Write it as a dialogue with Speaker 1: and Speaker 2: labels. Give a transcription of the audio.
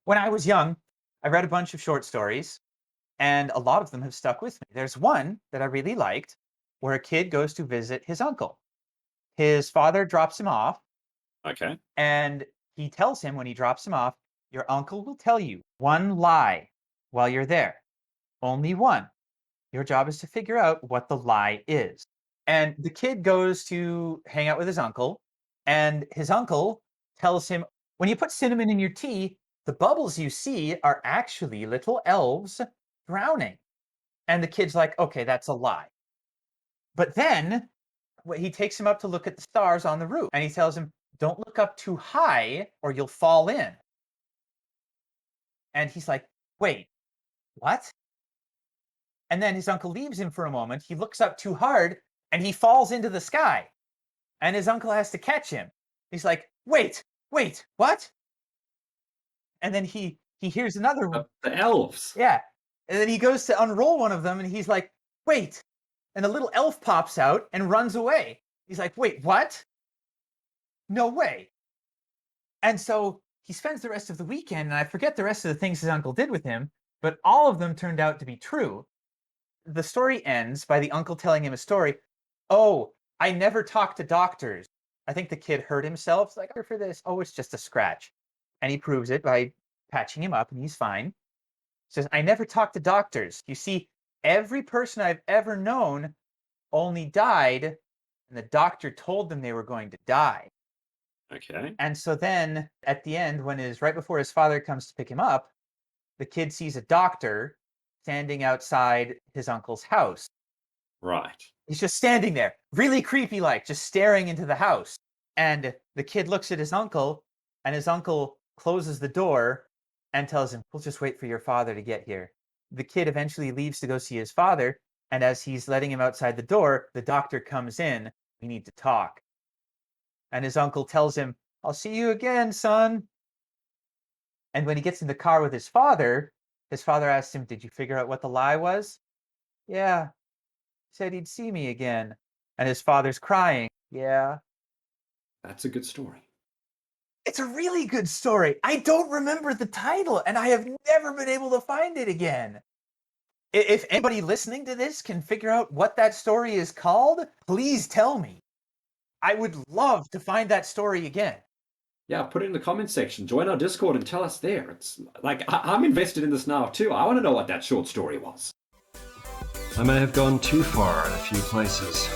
Speaker 1: When I was young, I read a bunch of short stories, and a lot of them have stuck with me. There's one that I really liked where a kid goes to visit his uncle. His father drops him off,
Speaker 2: Okay.
Speaker 1: and he tells him when he drops him off, your uncle will tell you one lie while you're there. Only one. Your job is to figure out what the lie is. And the kid goes to hang out with his uncle, and his uncle tells him, when you put cinnamon in your tea, the bubbles you see are actually little elves drowning. And the kid's like, okay, that's a lie. But then he takes him up to look at the stars on the roof, and he tells him, don't look up too high or you'll fall in. And he's like, wait, what? And then his uncle leaves him for a moment. He looks up too hard and he falls into the sky. And his uncle has to catch him. He's like, wait, what? And then he hears another one.
Speaker 2: The elves.
Speaker 1: Yeah. And then he goes to unroll one of them and he's like, wait. And a little elf pops out and runs away. He's like, wait, what? No way. And so he spends the rest of the weekend, and I forget the rest of the things his uncle did with him, but all of them turned out to be true. The story ends by the uncle telling him a story. Oh, I never talk to doctors. I think the kid hurt himself. It's like, for this. Oh, it's just a scratch. And he proves it by patching him up, and he's fine. Says, I never talk to doctors. You see, every person I've ever known only died, and the doctor told them they were going to die.
Speaker 2: Okay.
Speaker 1: And so then at the end, right before his father comes to pick him up, the kid sees a doctor standing outside his uncle's house.
Speaker 2: Right.
Speaker 1: He's just standing there, really creepy like, just staring into the house. And the kid looks at his uncle, and his uncle closes the door and tells him, we'll just wait for your father to get here. The kid eventually leaves to go see his father, and as he's letting him outside the door, the doctor comes in. We need to talk. And his uncle tells him, I'll see you again, son. And when he gets in the car with his father asks him, did you figure out what the lie was? Yeah. He said he'd see me again. And his father's crying. Yeah.
Speaker 2: That's a good story.
Speaker 1: It's a really good story. I don't remember the title, and I have never been able to find it again. If anybody listening to this can figure out what that story is called, please tell me. I would love to find that story again.
Speaker 2: Yeah, put it in the comment section. Join our Discord and tell us there. It's like I'm invested in this now too. I want to know what that short story was.
Speaker 3: I may have gone too far in a few places.